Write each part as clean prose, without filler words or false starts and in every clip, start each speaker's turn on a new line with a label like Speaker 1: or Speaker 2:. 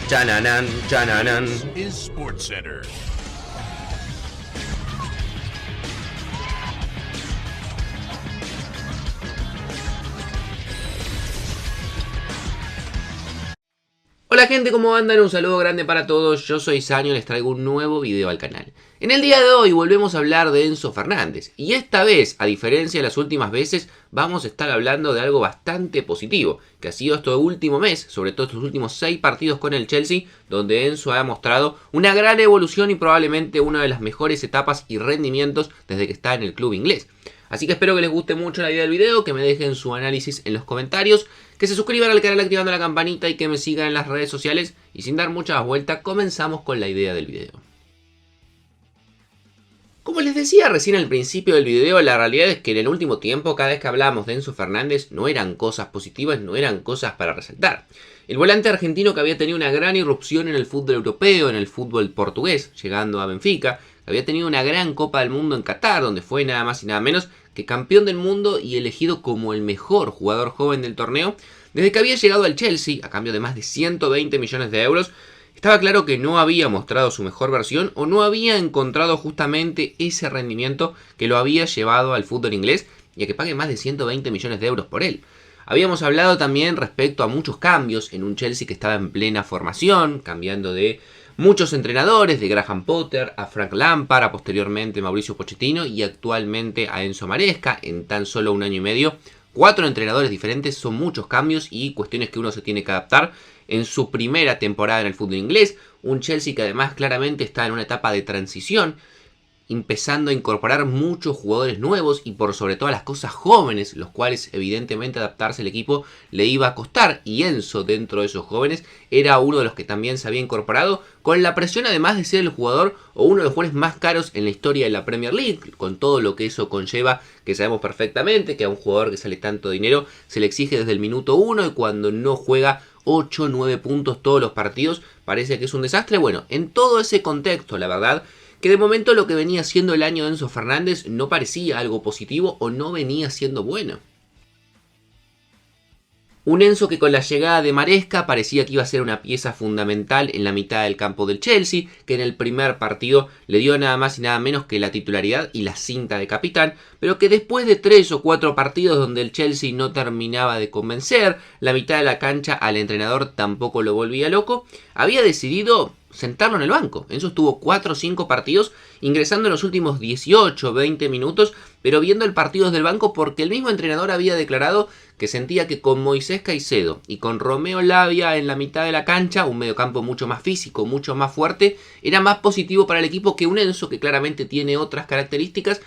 Speaker 1: Chananan, chananan.
Speaker 2: Is SportsCenter.
Speaker 1: Hola gente, ¿cómo andan? Un saludo grande para todos, yo soy Sanio y les traigo un nuevo video al canal. En el día de hoy volvemos a hablar de Enzo Fernández y esta vez, a diferencia de las últimas veces, vamos a estar hablando de algo bastante positivo, que ha sido este último mes, sobre todo estos últimos 6 partidos con el Chelsea, donde Enzo ha mostrado una gran evolución y probablemente una de las mejores etapas y rendimientos desde que está en el club inglés. Así que espero que les guste mucho la idea del video, que me dejen su análisis en los comentarios, que se suscriban al canal activando la campanita y que me sigan en las redes sociales. Y sin dar muchas vueltas, comenzamos con la idea del video. Como les decía recién al principio del video, la realidad es que en el último tiempo, cada vez que hablamos de Enzo Fernández, no eran cosas positivas, no eran cosas para resaltar. El volante argentino, que había tenido una gran irrupción en el fútbol europeo, en el fútbol portugués, llegando a Benfica, había tenido una gran Copa del Mundo en Qatar, donde fue nada más y nada menos que campeón del mundo y elegido como el mejor jugador joven del torneo. Desde que había llegado al Chelsea, a cambio de más de 120 millones de euros, estaba claro que no había mostrado su mejor versión o no había encontrado justamente ese rendimiento que lo había llevado al fútbol inglés y a que pague más de 120 millones de euros por él. Habíamos hablado también respecto a muchos cambios en un Chelsea que estaba en plena formación, cambiando de muchos entrenadores, de Graham Potter a Frank Lampard, a posteriormente Mauricio Pochettino y actualmente a Enzo Maresca en tan solo un año y medio. 4 entrenadores diferentes, son muchos cambios y cuestiones que uno se tiene que adaptar en su primera temporada en el fútbol inglés. Un Chelsea que además claramente está en una etapa de transición, empezando a incorporar muchos jugadores nuevos y por sobre todas las cosas jóvenes, los cuales evidentemente adaptarse al equipo le iba a costar, y Enzo dentro de esos jóvenes era uno de los que también se había incorporado, con la presión además de ser el jugador o uno de los jugadores más caros en la historia de la Premier League, con todo lo que eso conlleva, que sabemos perfectamente que a un jugador que sale tanto dinero se le exige desde el minuto 1 y cuando no juega 8 o 9 puntos todos los partidos parece que es un desastre. Bueno, en todo ese contexto, la verdad que de momento lo que venía siendo el año de Enzo Fernández no parecía algo positivo o no venía siendo bueno. Un Enzo que con la llegada de Maresca parecía que iba a ser una pieza fundamental en la mitad del campo del Chelsea, que en el primer partido le dio nada más y nada menos que la titularidad y la cinta de capitán, pero que después de 3 o 4 partidos donde el Chelsea no terminaba de convencer, la mitad de la cancha al entrenador tampoco lo volvía loco, había decidido sentarlo en el banco. Enzo estuvo 4 o 5 partidos ingresando en los últimos 18 o 20 minutos, pero viendo el partido desde el banco porque el mismo entrenador había declarado que sentía que con Moisés Caicedo y con Romeo Lavia en la mitad de la cancha, un mediocampo mucho más físico, mucho más fuerte, era más positivo para el equipo que un Enzo que claramente tiene otras características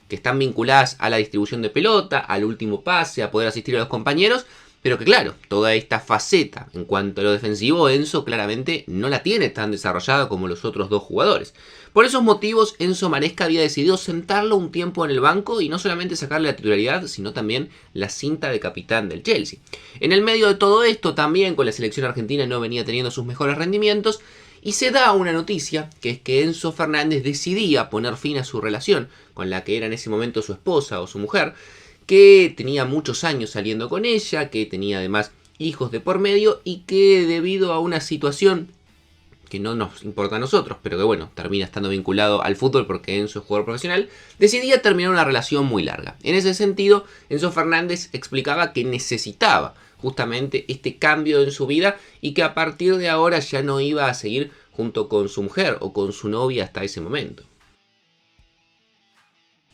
Speaker 1: que están vinculadas a la distribución de pelota, al último pase, a poder asistir a los compañeros, pero que claro, toda esta faceta en cuanto a lo defensivo, Enzo claramente no la tiene tan desarrollada como los otros dos jugadores. Por esos motivos, Enzo Maresca había decidido sentarlo un tiempo en el banco y no solamente sacarle la titularidad, sino también la cinta de capitán del Chelsea. En el medio de todo esto, también con la selección argentina no venía teniendo sus mejores rendimientos, y se da una noticia, que es que Enzo Fernández decidía poner fin a su relación con la que era en ese momento su esposa o su mujer, que tenía muchos años saliendo con ella, que tenía además hijos de por medio y que debido a una situación que no nos importa a nosotros, pero que bueno, termina estando vinculado al fútbol porque Enzo es jugador profesional, decidía terminar una relación muy larga. En ese sentido, Enzo Fernández explicaba que necesitaba justamente este cambio en su vida y que a partir de ahora ya no iba a seguir junto con su mujer o con su novia hasta ese momento.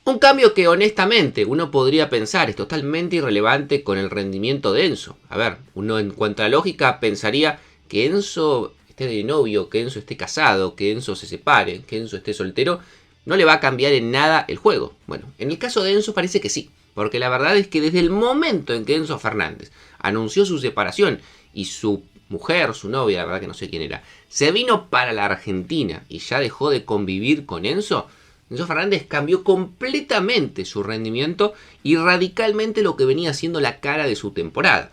Speaker 1: Un cambio que honestamente uno podría pensar es totalmente irrelevante con el rendimiento de Enzo. A ver, uno en cuanto a lógica pensaría que Enzo esté de novio, que Enzo esté casado, que Enzo se separe, que Enzo esté soltero, no le va a cambiar en nada el juego. Bueno, en el caso de Enzo parece que sí, porque la verdad es que desde el momento en que Enzo Fernández anunció su separación y su mujer, su novia, la verdad que no sé quién era, se vino para la Argentina y ya dejó de convivir con Enzo Fernández cambió completamente su rendimiento y radicalmente lo que venía siendo la cara de su temporada.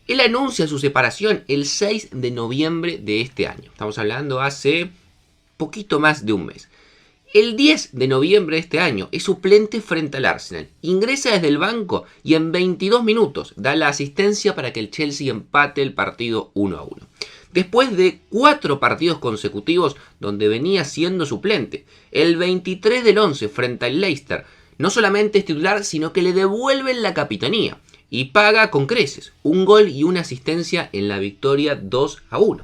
Speaker 1: Él anuncia su separación el 6 de noviembre de este año. Estamos hablando hace poquito más de un mes. El 10 de noviembre de este año es suplente frente al Arsenal. Ingresa desde el banco y en 22 minutos da la asistencia para que el Chelsea empate el partido 1-1. después de 4 partidos consecutivos donde venía siendo suplente. El 23 del 11 frente al Leicester no solamente es titular, sino que le devuelven la capitanía y paga con creces, un gol y una asistencia en la victoria 2-1.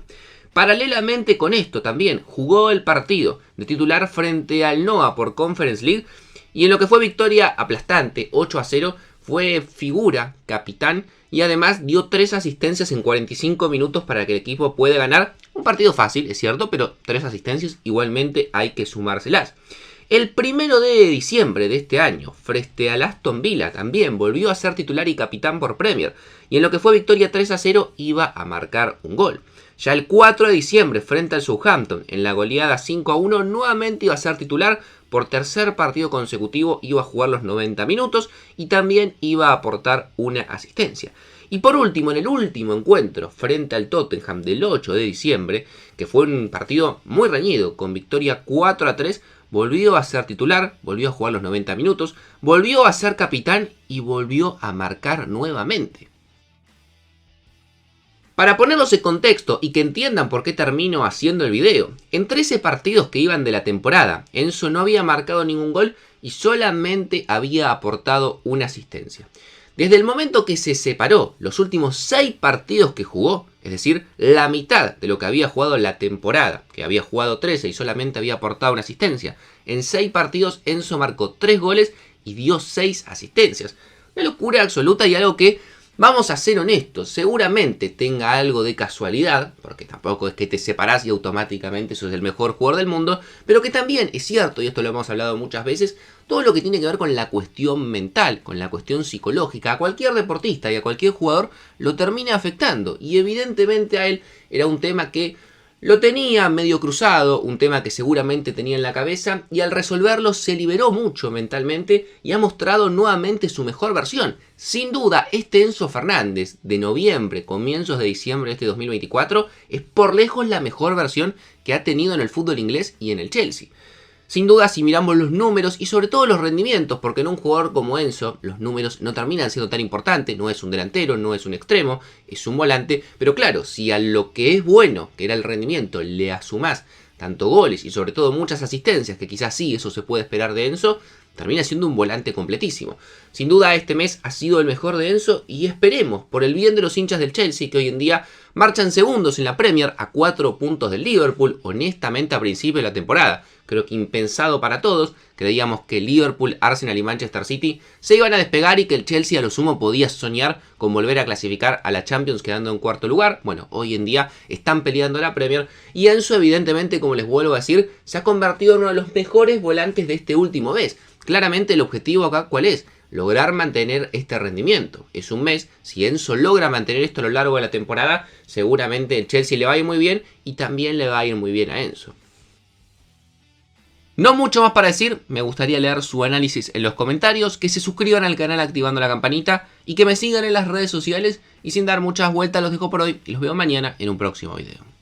Speaker 1: Paralelamente con esto también jugó el partido de titular frente al Noah por Conference League y en lo que fue victoria aplastante 8-0 fue figura, capitán y además dio 3 asistencias en 45 minutos para que el equipo pueda ganar. Un partido fácil, es cierto, pero 3 asistencias igualmente hay que sumárselas. El 1 de diciembre de este año, frente al Aston Villa, también volvió a ser titular y capitán por Premier. Y en lo que fue victoria 3-0 iba a marcar un gol. Ya el 4 de diciembre, frente al Southampton, en la goleada 5-1, nuevamente iba a ser titular. Por tercer partido consecutivo iba a jugar los 90 minutos y también iba a aportar una asistencia. Y por último, en el último encuentro frente al Tottenham del 8 de diciembre, que fue un partido muy reñido, con victoria 4-3, volvió a ser titular, volvió a jugar los 90 minutos, volvió a ser capitán y volvió a marcar nuevamente. Para ponerlos en contexto y que entiendan por qué termino haciendo el video, en 13 partidos que iban de la temporada, Enzo no había marcado ningún gol y solamente había aportado una asistencia. Desde el momento que se separó, los últimos 6 partidos que jugó, es decir, la mitad de lo que había jugado en la temporada, que había jugado 13 y solamente había aportado una asistencia, en 6 partidos Enzo marcó 3 goles y dio 6 asistencias. Una locura absoluta y algo que, vamos a ser honestos, seguramente tenga algo de casualidad, porque tampoco es que te separás y automáticamente sos el mejor jugador del mundo, pero que también es cierto, y esto lo hemos hablado muchas veces, todo lo que tiene que ver con la cuestión mental, con la cuestión psicológica, a cualquier deportista y a cualquier jugador lo termina afectando. Y evidentemente a él era un tema que lo tenía medio cruzado, un tema que seguramente tenía en la cabeza, y al resolverlo se liberó mucho mentalmente y ha mostrado nuevamente su mejor versión. Sin duda, este Enzo Fernández de noviembre, comienzos de diciembre de este 2024, es por lejos la mejor versión que ha tenido en el fútbol inglés y en el Chelsea. Sin duda, si miramos los números y sobre todo los rendimientos, porque en un jugador como Enzo los números no terminan siendo tan importantes, no es un delantero, no es un extremo, es un volante, pero claro, si a lo que es bueno, que era el rendimiento, le asumás tanto goles y sobre todo muchas asistencias, que quizás sí, eso se puede esperar de Enzo, termina siendo un volante completísimo. Sin duda este mes ha sido el mejor de Enzo y esperemos, por el bien de los hinchas del Chelsea, que hoy en día marchan segundos en la Premier a 4 puntos del Liverpool, honestamente a principio de la temporada. Creo que impensado para todos, creíamos que Liverpool, Arsenal y Manchester City se iban a despegar y que el Chelsea a lo sumo podía soñar con volver a clasificar a la Champions quedando en cuarto lugar. Bueno, hoy en día están peleando la Premier y Enzo evidentemente, como les vuelvo a decir, se ha convertido en uno de los mejores volantes de este último mes. Claramente el objetivo acá, ¿cuál es? Lograr mantener este rendimiento. Es un mes, si Enzo logra mantener esto a lo largo de la temporada, seguramente el Chelsea le va a ir muy bien y también le va a ir muy bien a Enzo. No mucho más para decir, me gustaría leer su análisis en los comentarios, que se suscriban al canal activando la campanita y que me sigan en las redes sociales y sin dar muchas vueltas los dejo por hoy y los veo mañana en un próximo video.